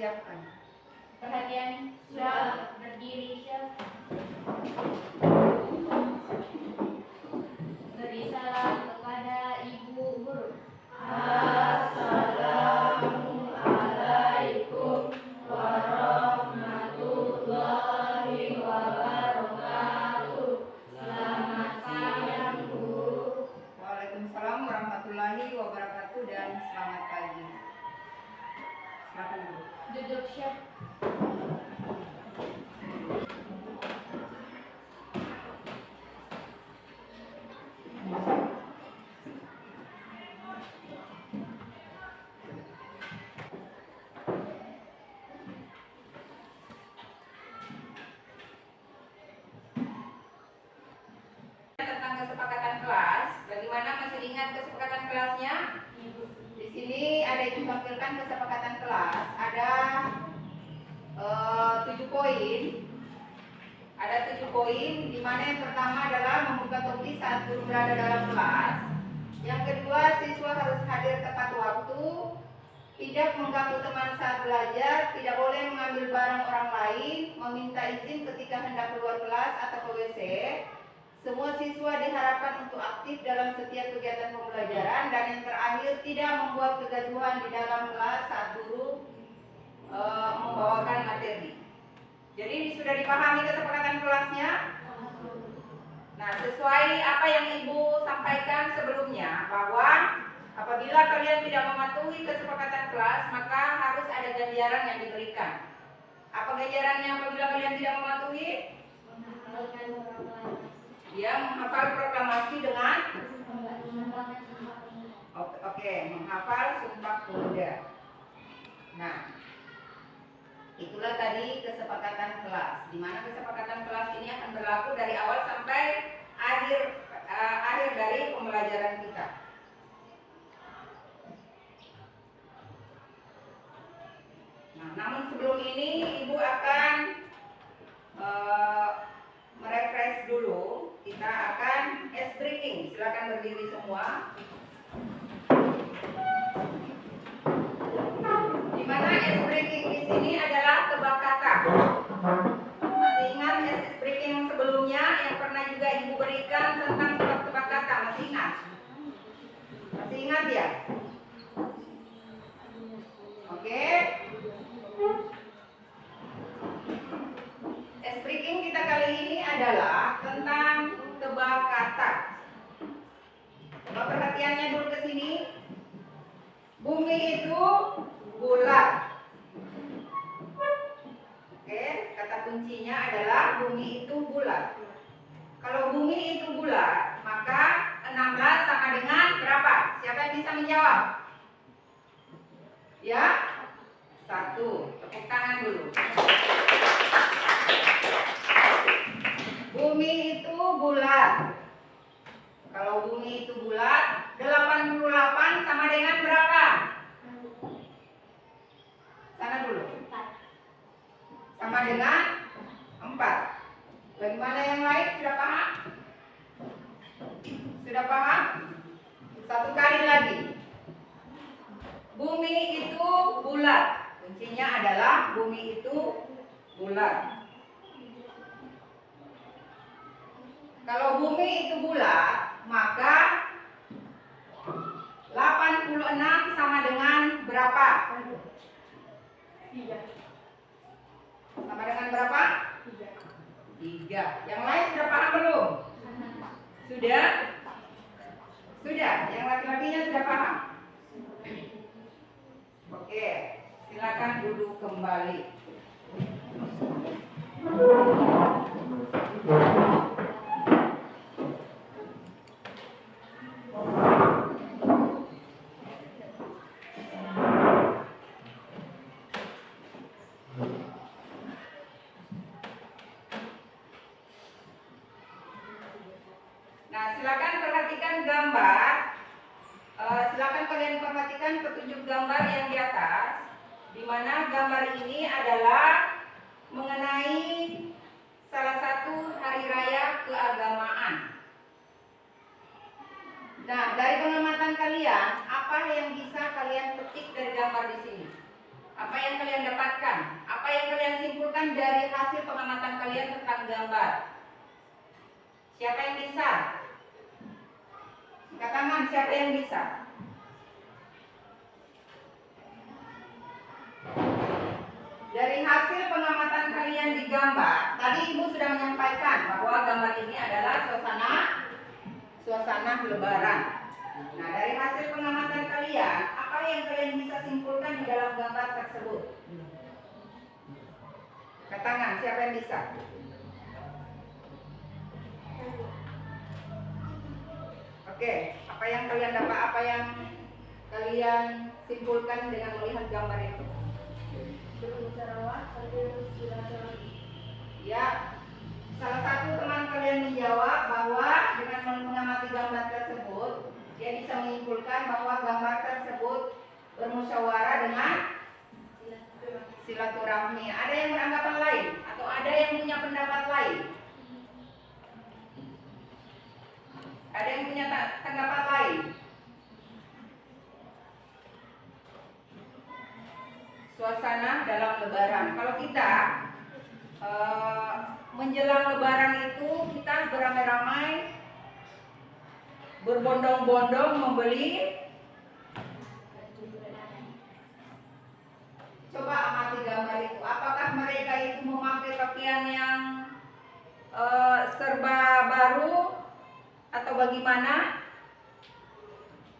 siapkan. Perhatian, sudah berdiri siap. Beri salam kepada Ibu Guru. Assalamualaikum warahmatullahi wabarakatuh. Selamat siang, Bu. Waalaikumsalam warahmatullahi wabarakatuh dan selamat pagi. Silakan Bu. Duduk siap. Tentang kesepakatan kelas, bagaimana masih ingat kesepakatan kelasnya? Di sini ada yang ditampilkan kesepakatan kelas, ada 7 poin. Ada 7 poin, di mana yang pertama adalah membuka topik saat guru berada dalam kelas. Yang kedua, siswa harus hadir tepat waktu, tidak mengganggu teman saat belajar, tidak boleh mengambil barang orang lain, meminta izin ketika hendak keluar kelas atau ke WC. Semua siswa diharapkan untuk aktif dalam setiap kegiatan pembelajaran, dan yang terakhir tidak membuat kegaduhan di dalam kelas saat guru membawakan materi. Jadi sudah dipahami kesepakatan kelasnya? Nah, sesuai apa yang Ibu sampaikan sebelumnya, bahwa apabila kalian tidak mematuhi kesepakatan kelas, maka harus ada ganjaran yang diberikan. Apa ganjarannya apabila kalian tidak mematuhi? Ya, menghafal proklamasi dengan menghafal Sumpah Pemuda. Nah, itulah tadi kesepakatan kelas, di mana kesepakatan kelas ini akan berlaku dari awal sampai akhir dari pembelajaran kita. Nah, namun sebelum ini Ibu akan merefresh dulu. Kita akan ice breaking. Silakan berdiri semua. Di mana ice breaking di sini adalah tebak kata. Masih ingat ice breaking yang sebelumnya yang pernah juga Ibu berikan tentang tebak-tebak kata? Masih ingat? Masih ingat ya? Oke. Ice breaking kita kali ini adalah tentang tebak kata. Coba perhatiannya dulu ke sini. Bumi itu bulat. Oke, kata kuncinya adalah bumi itu bulat. Kalau bumi itu bulat, maka 16 sama dengan berapa? Siapa yang bisa menjawab? Ya? 1. Tepuk tangan dulu. Bumi itu bulat. Kalau bumi itu bulat, 88 sama dengan berapa? Sana dulu. Sama dengan 4. Bagaimana yang lain? Sudah paham? Sudah paham? Satu kali lagi. Bumi itu bulat. Kuncinya adalah bumi itu bulat. Kalau bumi itu bulat, maka 86 sama dengan berapa? 3. Sama dengan berapa? 3. Yang lain sudah paham belum? Sudah? Sudah. Yang laki-lakinya sudah paham? Oke, silakan duduk kembali. Nah, silakan perhatikan gambar. Silakan kalian perhatikan petunjuk gambar yang di atas, di mana gambar ini adalah mengenai salah satu hari raya keagamaan. Nah, dari pengamatan kalian, apa yang bisa kalian petik dari gambar di sini? Apa yang kalian dapatkan? Apa yang kalian simpulkan dari hasil pengamatan kalian tentang gambar? Siapa yang bisa? Angkat tangan, siapa yang bisa? Dari hasil pengamatan kalian di gambar, tadi Ibu sudah menyampaikan bahwa gambar ini adalah suasana lebaran. Nah, dari hasil pengamatan kalian, apa yang kalian bisa simpulkan di dalam gambar tersebut? Angkat tangan, siapa yang bisa? Oke, apa yang kalian dapat, apa yang kalian simpulkan dengan melihat gambar itu? Bermusyawarah bersilaturahmi. Ya, salah satu teman kalian menjawab bahwa dengan mengamati gambar tersebut, dia bisa menyimpulkan bahwa gambar tersebut bermusyawarah dengan silaturahmi. Ada yang beranggapan lain atau ada yang punya pendapat lain? Ada yang punya tanggapan lain? Suasana dalam lebaran. Kalau kita menjelang lebaran itu kita beramai-ramai, berbondong-bondong membeli. Coba amati gambar itu. Apakah mereka itu memakai pakaian yang serba baru atau bagaimana?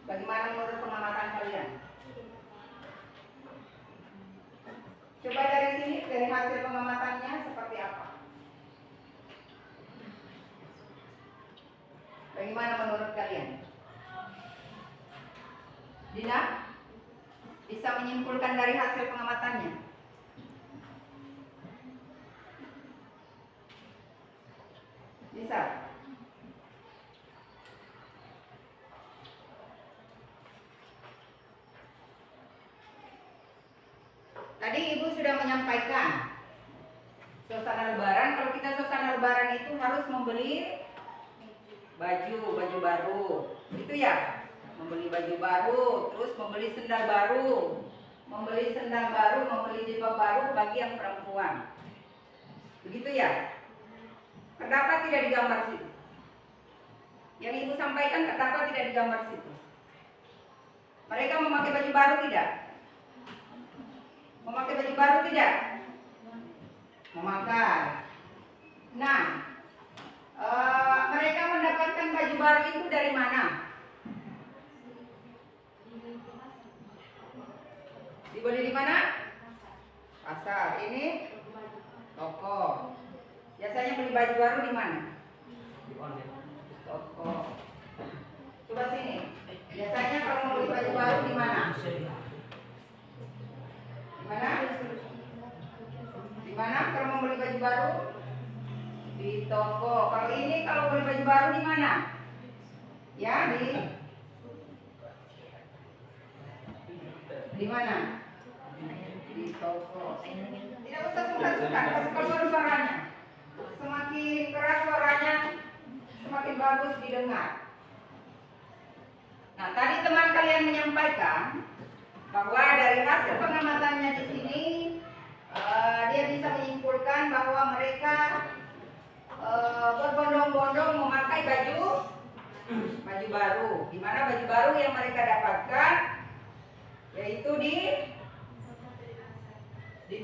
Bagaimana menurut pengamatan kalian? Coba dari sini, dari hasil pengamatannya seperti apa? Bagaimana menurut kalian? Dina? Bisa menyimpulkan dari hasil pengamatannya? Bisa? Tadi Ibu sudah menyampaikan suasana lebaran. Kalau kita suasana lebaran itu harus membeli baju baru. Itu ya? Membeli baju baru, terus membeli sendal baru, membeli jilbab baru bagi yang perempuan. Begitu ya? Terdapat tidak di gambar situ? Yang Ibu sampaikan terdapat tidak di gambar situ? Mereka memakai baju baru tidak? Memakai baju baru tidak? Memakai. Nah, mereka mendapatkan baju baru itu dari mana? Dibeli di mana? Pasar. Ini toko. Biasanya beli baju baru di mana? Toko. Coba sini. Biasanya kalau mau beli baju baru di mana? Di mana? Di mana kalau mau beli baju baru? Di toko. Kalau ini kalau beli baju baru di mana? Ya, di mana? Di toko. Tidak usah sungkan-sungkan, kasih keluar suaranya. Semakin keras suaranya, semakin bagus didengar. Nah, tadi teman kalian menyampaikan bahwa dari hasil pengamatannya di sini dia bisa menyimpulkan bahwa mereka berbondong-bondong memakai baju baru. Di mana baju baru yang mereka dapatkan? Yaitu di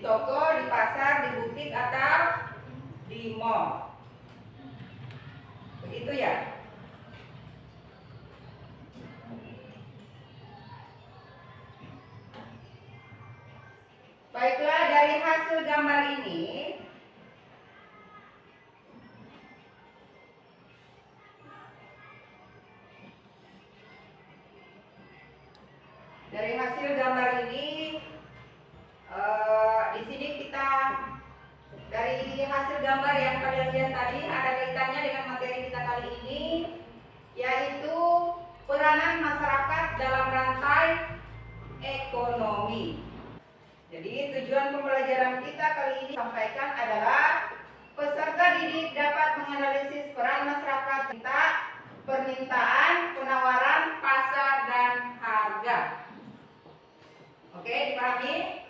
toko, di pasar, di butik atau di mall. Begitu ya? Baiklah, dari hasil gambar ini di sini kita dari hasil gambar yang kalian lihat tadi ada kaitannya dengan materi kita kali ini, yaitu peranan masyarakat dalam rantai ekonomi. Jadi tujuan pembelajaran kita kali ini sampaikan adalah peserta didik dapat menganalisis peran masyarakat tentang permintaan, penawaran, pasar, dan harga. Oke, dipahami?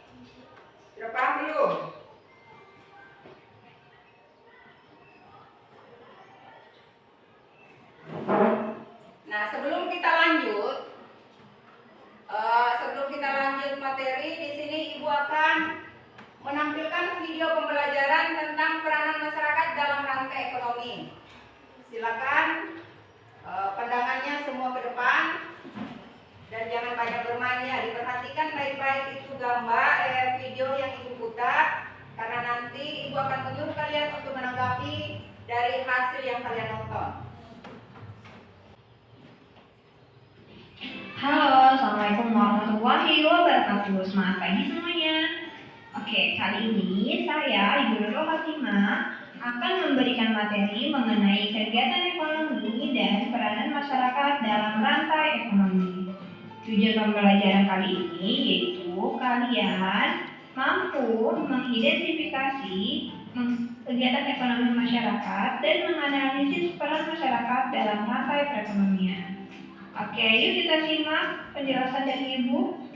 Silakan pandangannya semua ke depan dan jangan banyak bermain ya. Diperhatikan baik-baik itu gambar video yang ibu putar, karena nanti ibu akan menyuruh kalian untuk menanggapi dari hasil yang kalian nonton. Halo, Assalamualaikum warahmatullahi wabarakatuh. Semangat pagi semuanya. Oke, kali ini saya, Ibu Nurul Fatimah, akan memberikan materi mengenai kegiatan ekonomi dan peranan masyarakat dalam rantai ekonomi. Tujuan pembelajaran kali ini yaitu kalian mampu mengidentifikasi kegiatan ekonomi masyarakat dan menganalisis peran masyarakat dalam rantai perekonomian. Oke, yuk kita simak penjelasan dari Ibu.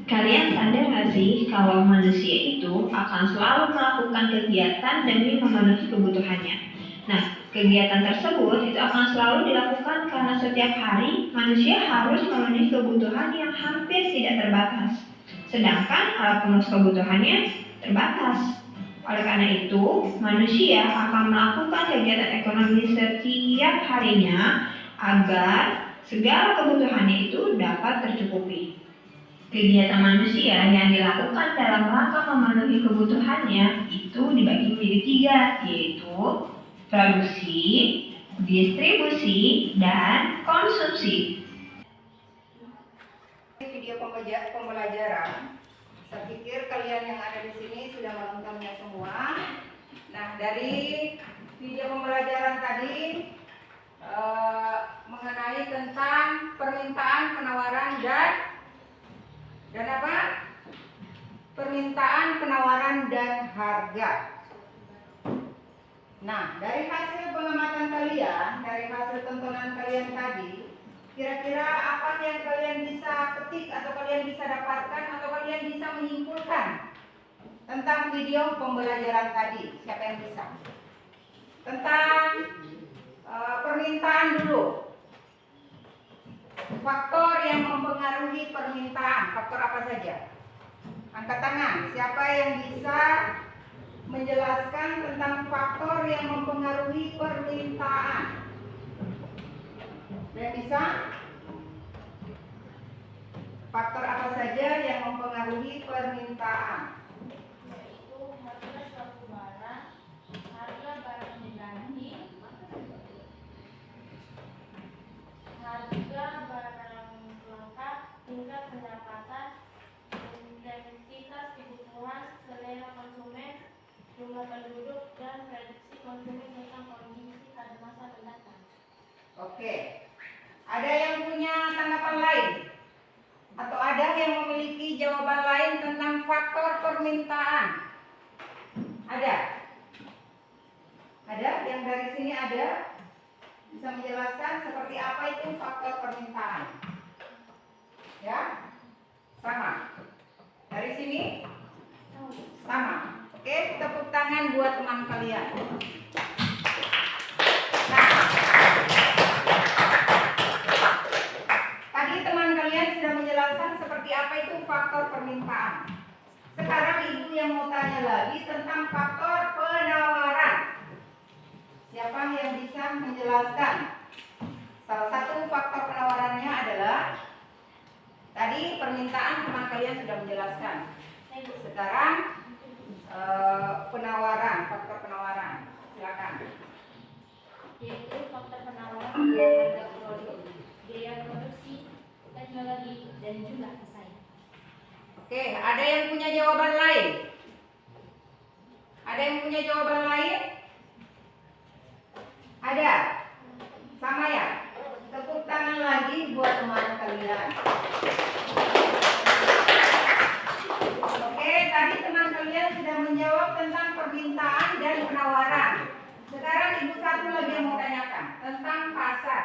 Kalian sadar nggak sih kalau manusia itu akan selalu melakukan kegiatan demi memenuhi kebutuhannya? Nah, kegiatan tersebut itu akan selalu dilakukan karena setiap hari manusia harus memenuhi kebutuhan yang hampir tidak terbatas. Sedangkan alat pemenuh kebutuhannya terbatas. Oleh karena itu, manusia akan melakukan kegiatan ekonomi setiap harinya agar segala kebutuhannya itu dapat tercukupi. Kegiatan manusia yang dilakukan dalam rangka memenuhi kebutuhannya itu dibagi menjadi 3, yaitu produksi, distribusi, dan konsumsi. Video pembelajaran. Saya pikir kalian yang ada di sini sudah menontonnya semua. Nah, dari video pembelajaran tadi mengenai tentang permintaan, penawaran, dan apa? Permintaan, penawaran, dan harga. Nah, dari hasil pengamatan kalian, dari hasil tontonan kalian tadi, kira-kira apa yang kalian bisa petik atau kalian bisa dapatkan atau kalian bisa menyimpulkan tentang video pembelajaran tadi? Siapa yang bisa? Tentang permintaan dulu. Faktor yang mempengaruhi permintaan, faktor apa saja? Angkat tangan. Siapa yang bisa menjelaskan tentang faktor yang mempengaruhi permintaan? Yang bisa? Faktor apa saja yang mempengaruhi permintaan? Yaitu harga suatu barang, harga barang diganti, harga barang lengkap, hingga pendapatan, intensitas kebutuhan, selera konsumen, jumlah penduduk, dan prediksi konsumen tentang kondisi pada masa mendatang. Oke. Ada yang punya tanggapan lain? Atau ada yang memiliki jawaban lain tentang faktor permintaan? Ada? Ada? Yang dari sini ada? Bisa menjelaskan seperti apa itu faktor permintaan? Ya? Sama? Dari sini? Sama. Oke, tepuk tangan buat teman kalian. Nah, tadi teman kalian sudah menjelaskan seperti apa itu faktor permintaan. Sekarang ibu yang mau tanya lagi tentang faktor penawaran. Siapa yang bisa menjelaskan? Salah satu faktor penawarannya adalah tadi permintaan teman kalian sudah menjelaskan. Sekarang penawaran, faktor penawaran. Silakan. Yaitu faktor penawaran adalah harga produk, biaya produksi, teknologi, dan jumlah pesaing. Oke, ada yang punya jawaban lain? Ada yang punya jawaban lain? Ada? Sama ya? Tepuk tangan lagi buat teman kalian. Oke, tadi teman kalian sudah menjawab tentang permintaan dan penawaran. Sekarang ibu satu lagi yang mau tanyakan tentang pasar.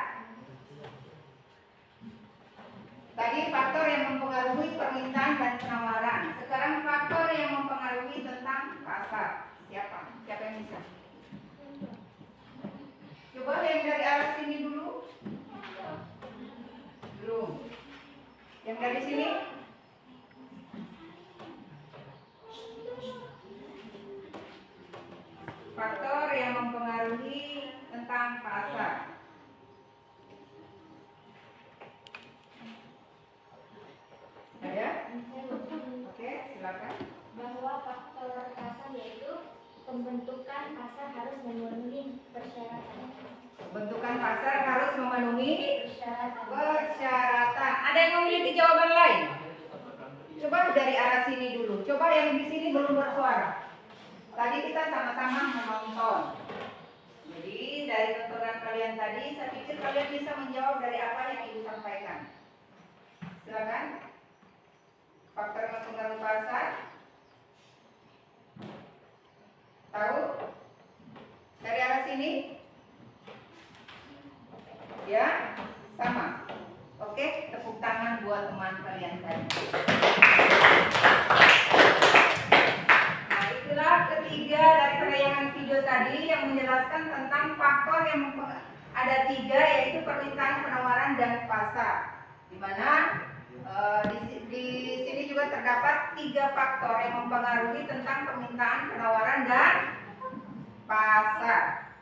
Tadi faktor yang mempengaruhi permintaan dan penawaran. Sekarang faktor yang mempengaruhi tentang pasar. Siapa? Siapa yang bisa? Coba yang dari arah sini dulu. Belum. Yang dari sini? Faktor yang mempengaruhi tentang tentang pasar. Ada? Oke, silakan. Bahwa faktor pasar yaitu pembentukan pasar harus memenuhi persyaratan. Pembentukan pasar harus memenuhi Persyaratan. persyaratan. Ada yang memiliki jawaban lain? Coba dari arah sini dulu. Coba yang di sini belum bersuara. Tadi kita sama-sama menonton. Jadi dari tontonan kalian tadi, saya pikir kalian bisa menjawab dari apa yang Ibu sampaikan. Silakan. Faktor mempengaruhi pasar. Tahu? Dari arah sini? Ya, sama. Oke, tepuk tangan buat teman kalian tadi. Nah, itulah ketiga dari tayangan video tadi yang menjelaskan tentang faktor yang ada 3, yaitu permintaan, penawaran, dan pasar. Di mana di sini juga terdapat 3 faktor yang mempengaruhi tentang permintaan, penawaran, dan pasar.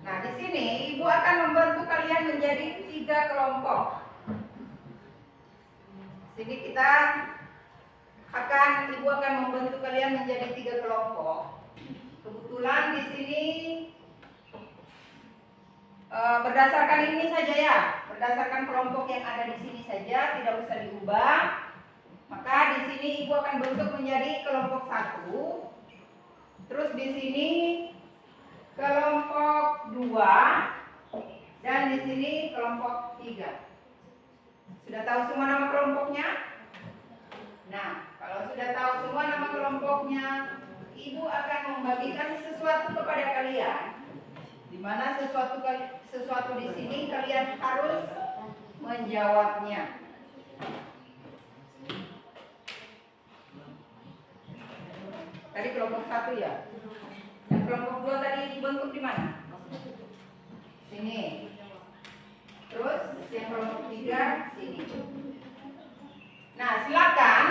Nah, di sini Ibu akan membantu kalian menjadi 3 kelompok. Sini Ibu akan membantu kalian menjadi 3 kelompok. Kebetulan di sini berdasarkan ini saja ya, berdasarkan kelompok yang ada di sini saja, tidak usah diubah. Maka di sini Ibu akan bentuk menjadi kelompok 1. Terus di sini kelompok 2 dan di sini kelompok 3. Sudah tahu semua nama kelompoknya? Nah, kalau sudah tahu semua nama kelompoknya, Ibu akan membagikan sesuatu kepada kalian. Di mana sesuatu di sini kalian harus menjawabnya. Tadi kelompok 1 ya. Yang kelompok 2 tadi dibentuk di mana? Sini. Terus yang kelompok 3 sini. Nah, silakan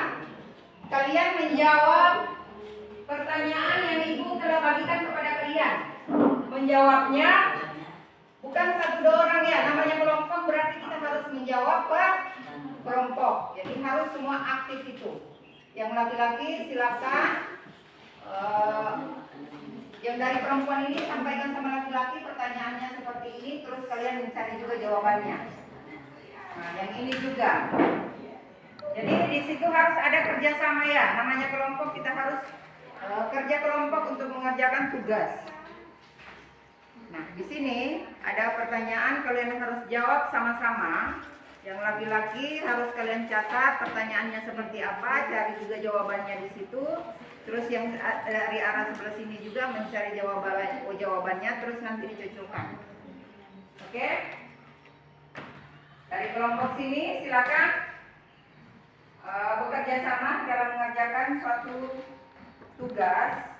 kalian menjawab pertanyaan yang Ibu telah bagikan kepada kalian. Menjawabnya bukan 1-2 orang ya, namanya kelompok berarti kita harus menjawab per kelompok. Jadi harus semua aktif itu. Yang laki-laki silakan, yang dari perempuan ini sampaikan sama laki-laki pertanyaannya seperti ini, terus kalian mencari juga jawabannya. Nah, yang ini juga. Jadi di situ harus ada kerjasama ya. Namanya kelompok, kita harus kerja kelompok untuk mengerjakan tugas. Nah, di sini ada pertanyaan kalian harus jawab sama-sama. Yang laki-laki harus kalian catat pertanyaannya seperti apa, cari juga jawabannya di situ. Terus yang dari arah sebelah sini juga mencari jawabannya, terus nanti dicocokkan. Oke? Dari kelompok sini silakan bekerja sama dalam mengerjakan suatu tugas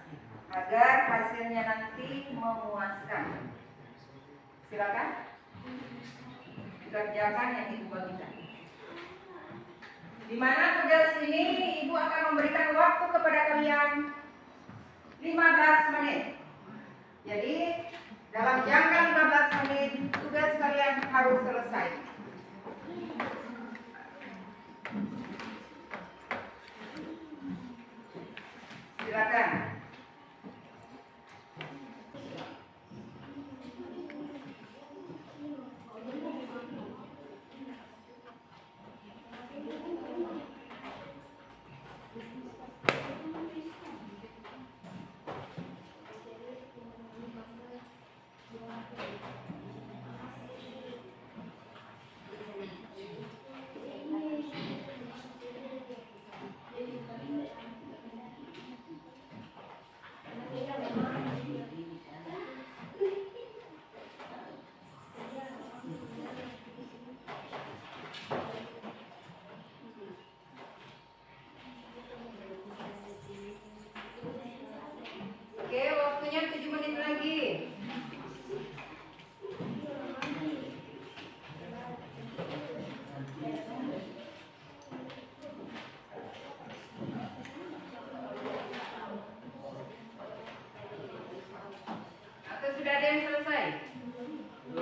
agar hasilnya nanti memuaskan. Silakan kerjakan yang Ibu bagikan. Di mana tugas ini Ibu akan memberikan waktu kepada kalian 15 menit. Jadi dalam jangka 15 menit tugas kalian harus selesai. Silakan.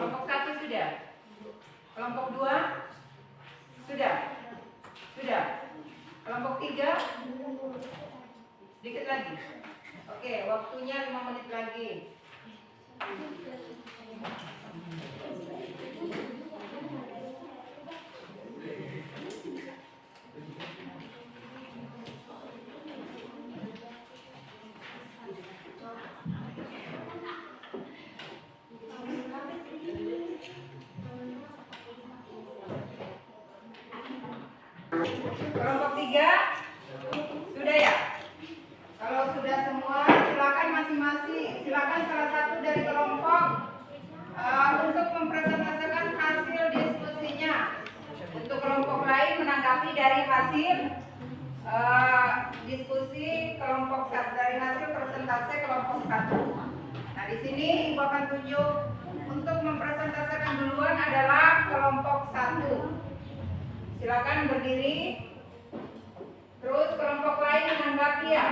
Kelompok 1 sudah. Kelompok 2 sudah. Sudah. Kelompok 3 sedikit lagi. Oke, waktunya 5 menit lagi. Kelompok 3 sudah ya? Kalau sudah semua, silakan masing-masing, silakan salah satu dari kelompok untuk mempresentasikan hasil diskusinya. Untuk kelompok lain menanggapi dari hasil diskusi kelompok dari hasil presentasi kelompok 1. Nah, di sini Ibu akan tunjuk untuk mempresentasikan duluan adalah kelompok 1. Silakan berdiri. Terus kelompok lain menanggapi ya.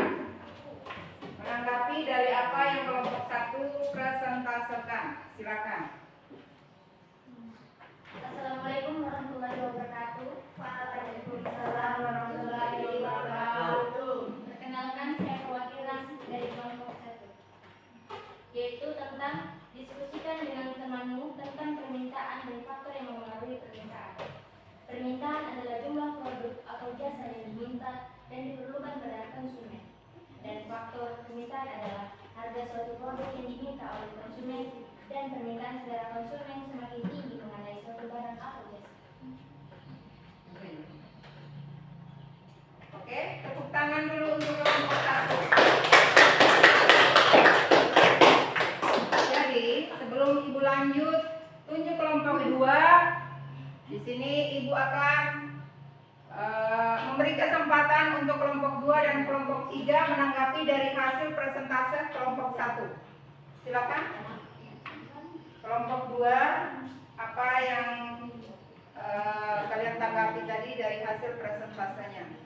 Menanggapi dari apa yang kelompok 1 presentasikan. Silakan. Assalamualaikum warahmatullahi wabarakatuh. Waalaikumsalam warahmatullahi wabarakatuh. Perkenalkan, saya perwakilan dari kelompok 1, yaitu tentang diskusikan dengan temanmu tentang permintaan dan faktor yang mempengaruhi permintaan. Permintaan adalah jumlah produk atau jasa yang diminta dan diperlukan pada konsumen. Dan faktor permintaan adalah harga suatu produk yang diminta oleh konsumen dan permintaan selera konsumen semakin tinggi mengenai suatu barang atau jasa. Oke, tepuk tangan dulu untuk kelompok 1. Jadi, sebelum Ibu lanjut, tunjuk kelompok 2. Di sini Ibu akan memberi kesempatan untuk kelompok 2 dan kelompok 3 menanggapi dari hasil presentasi kelompok 1. Silakan. Kelompok 2, apa yang kalian tanggapi tadi dari hasil presentasinya?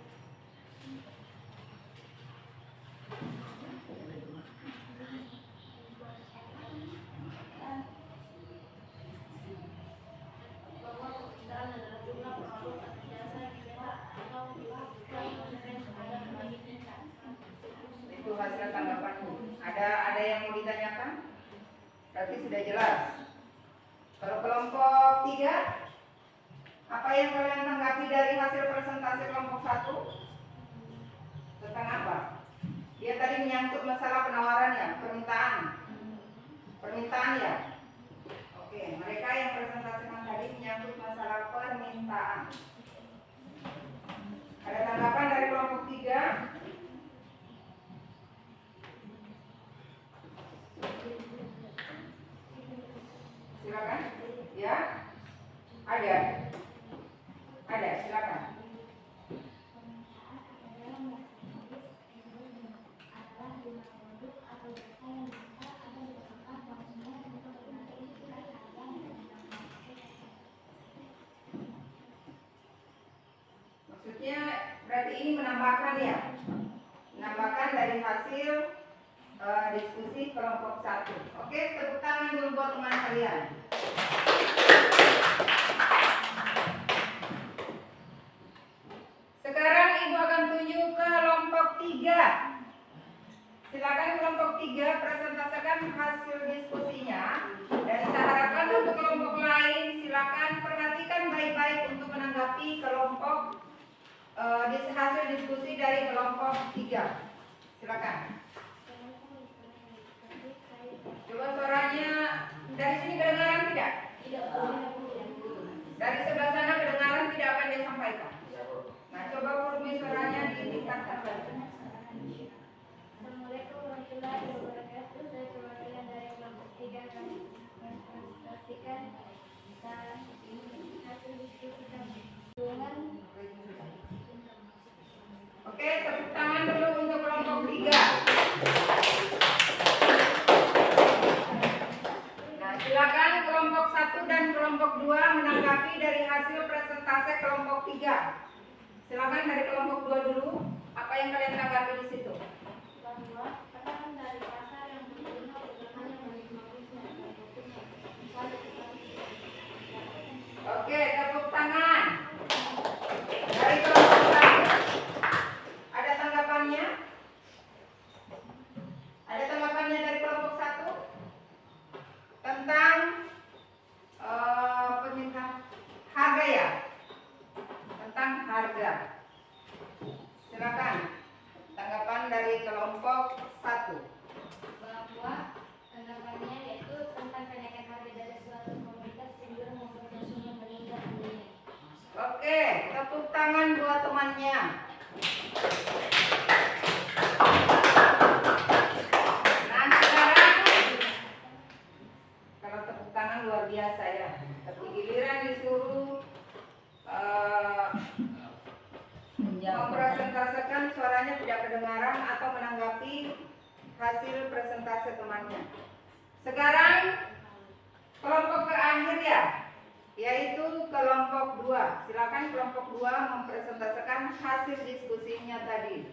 Itu hasil tanggapanmu. Ada yang mau ditanyakan? Berarti sudah jelas. Kalau kelompok 3, apa yang kalian tanggapi dari hasil presentasi kelompok 1? Tentang apa? Dia tadi menyangkut masalah penawaran ya, permintaan. Permintaan ya. Oke, mereka yang presentasikan tadi menyangkut masalah permintaan. Ada tanggapan dari kelompok 3? Silakan. Ya. Ada. Silakan. Maksudnya berarti ini menambahkan ya. Menambahkan dari hasil diskusi kelompok 1. Oke, tepuk tangan dulu buat teman kalian. Sekarang Ibu akan tunjuk ke kelompok 3. Silakan kelompok 3 presentasikan hasil diskusinya. Dan saya harapkan untuk kelompok lain silakan perhatikan baik-baik untuk menanggapi kelompok hasil diskusi dari kelompok 3. Silakan. Coba suaranya dari sini kedengaran tidak? Tidak. Dari sebelah sana kedengaran tidak apa yang dia sampaikan. Nah, coba volume suaranya ditingkatkan lagi. Assalamualaikum warahmatullahi wabarakatuh. Saya perwakilan dari kelompok 3 akan mempresentasikan hasil diskusi kami. Oke, tepuk tangan dulu untuk kelompok 3. Nah, silakan kelompok 1 dan kelompok 2 menanggapi dari hasil presentasi kelompok 3. Silakan dari kelompok 2 dulu. Apa yang kalian tanggapi di situ? Bahwa tekanan dari pasar yang berguna bukan hanya menikmati keuntungan, Oke, tepuk tangan buat temannya. Nah, sekarang kalau tepuk tangan luar biasa ya. Tapi giliran disuruh mempresentasikan suaranya tidak kedengaran atau menanggapi hasil presentasi temannya. Sekarang kelompok terakhir ya, yaitu kelompok 2. Silakan kelompok 2 mempresentasikan hasil diskusinya tadi.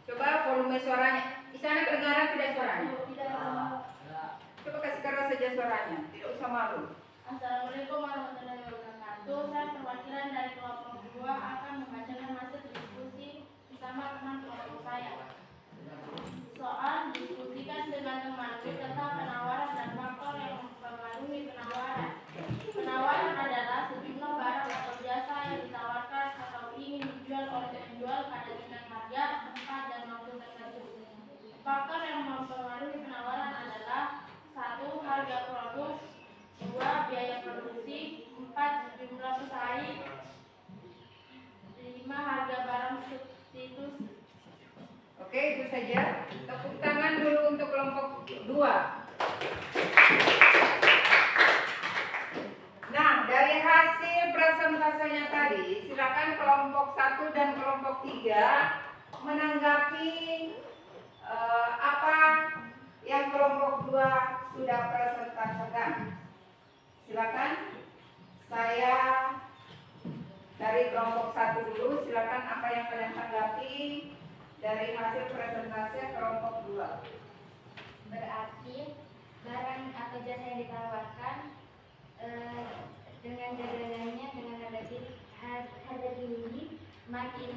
Coba volume suaranya. Di sana kedengaran tidak suaranya? Coba kasih keras saja suaranya, tidak usah malu. Assalamualaikum warahmatullahi wabarakatuh. Saya perwakilan dari kelompok 2 akan membacakan hasil diskusi bersama teman kelompok saya. Soal diskusikan dengan temanku tentang penawaran dan faktor yang mempengaruhi penawaran. Penawaran adalah sejumlah barang atau jasa yang ditawarkan atau ingin dijual oleh penjual pada tingkat harga, tempat, dan waktu tertentu. Faktor yang mempengaruhi penawaran adalah 1. Harga produk, 2. Biaya produksi, 4. Jumlah pesaing, 5. Harga barang substitusi. Oke, itu saja. Tepuk tangan dulu untuk kelompok 2. Nah, dari hasil presentasinya tadi, silakan kelompok 1 dan kelompok 3 menanggapi apa yang kelompok 2 sudah presentasikan. Silakan. Saya dari kelompok 1 dulu, silakan apa yang kalian tanggapi dari hasil presentasi kelompok 2. Berarti barang atau jasa yang ditawarkan dengan dagangannya dengan harga tinggi makin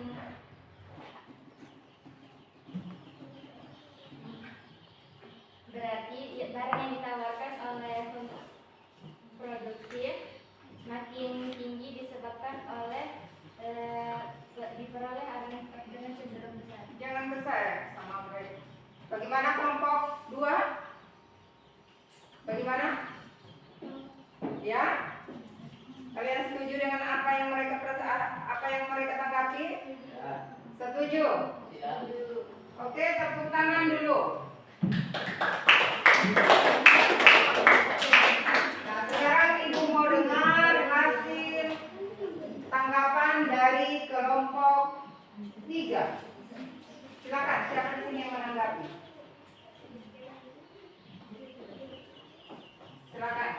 berarti barang yang ditawarkan oleh produksi makin tinggi disebabkan oleh diperoleh dengan cenderung besar. Jangan besar sama mereka. Bagaimana kelompok 2? Bagaimana? Ya? Kalian setuju dengan apa yang mereka tanggapi? Setuju? Oke, tepuk tangan dulu. Nah, sekarang Ibu mau dengar hasil tanggapan dari kelompok 3. Silakan, siapa di sini yang menanggapi? Silakan.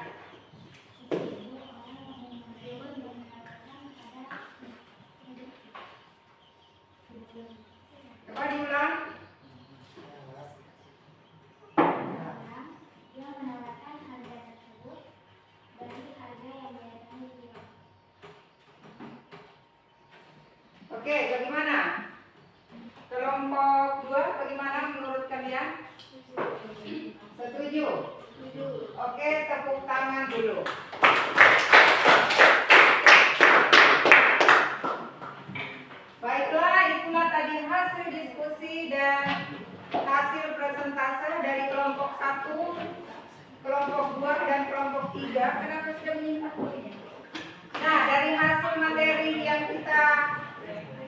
Coba diulang. Dia menawarkan harga tersebut dari harga yang biasanya dijual. Oke, bagaimana? Kelompok 2 bagaimana menurut kalian? Setuju? Oke, tepuk tangan dulu. Baiklah, itulah tadi hasil diskusi dan hasil presentase dari kelompok 1, kelompok 2, dan kelompok 3. Kenapa sudah menyimpan bukunya? Nah, dari hasil materi yang kita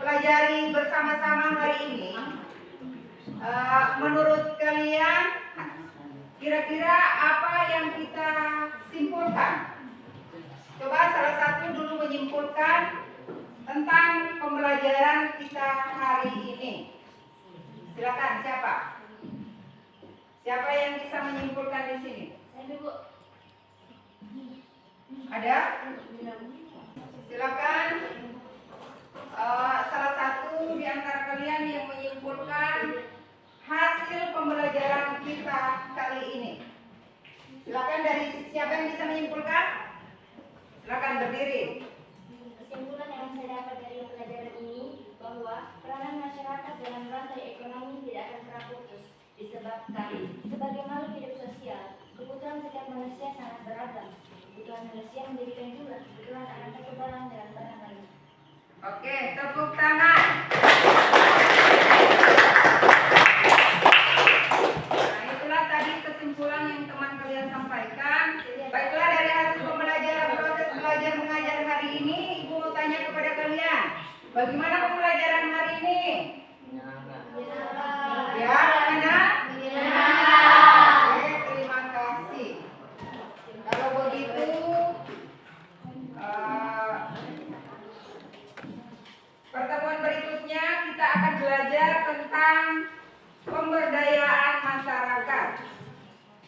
pelajari bersama-sama hari ini, menurut kalian kira-kira apa yang kita simpulkan? Coba salah satu dulu menyimpulkan tentang pembelajaran kita hari ini. Silakan, siapa? Siapa yang bisa menyimpulkan di sini? Saya dulu. Ada? Silakan. Salah satu di antara kalian yang menyimpulkan hasil pembelajaran kita kali ini. Silakan, dari siapa yang bisa menyimpulkan? Silakan berdiri. Kesimpulan yang saya dapat dari pelajaran ini bahwa peranan masyarakat dalam rantai ekonomi tidak akan pernah putus disebabkan sebagai makhluk hidup sosial, kebutuhan setiap manusia sangat beragam. Kebutuhan manusia menjadikan juga kebutuhan akan satu barang dan barang lain. Oke, tepuk tangan. Nah, itulah tadi kesimpulan yang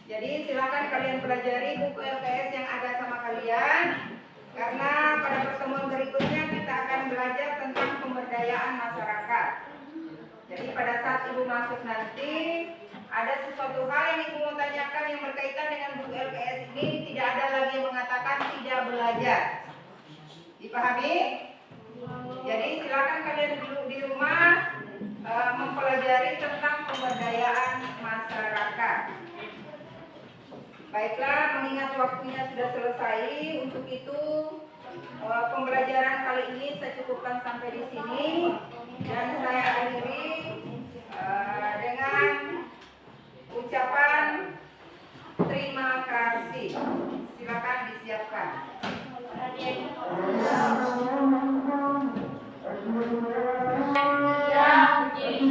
Jadi silakan kalian pelajari buku LPS yang ada sama kalian, karena pada pertemuan berikutnya kita akan belajar tentang pemberdayaan masyarakat. Jadi pada saat ibu masuk nanti ada sesuatu hal yang ibu mau tanyakan yang berkaitan dengan buku LPS ini, tidak ada lagi yang mengatakan tidak belajar. Dipahami? Jadi silakan kalian dulu di rumah mempelajari tentang pemberdayaan masyarakat. Baiklah, mengingat waktunya sudah selesai, untuk itu pembelajaran kali ini saya cukupkan sampai di sini dan saya akhiri dengan ucapan terima kasih. Silakan disiapkan. Ya, jadi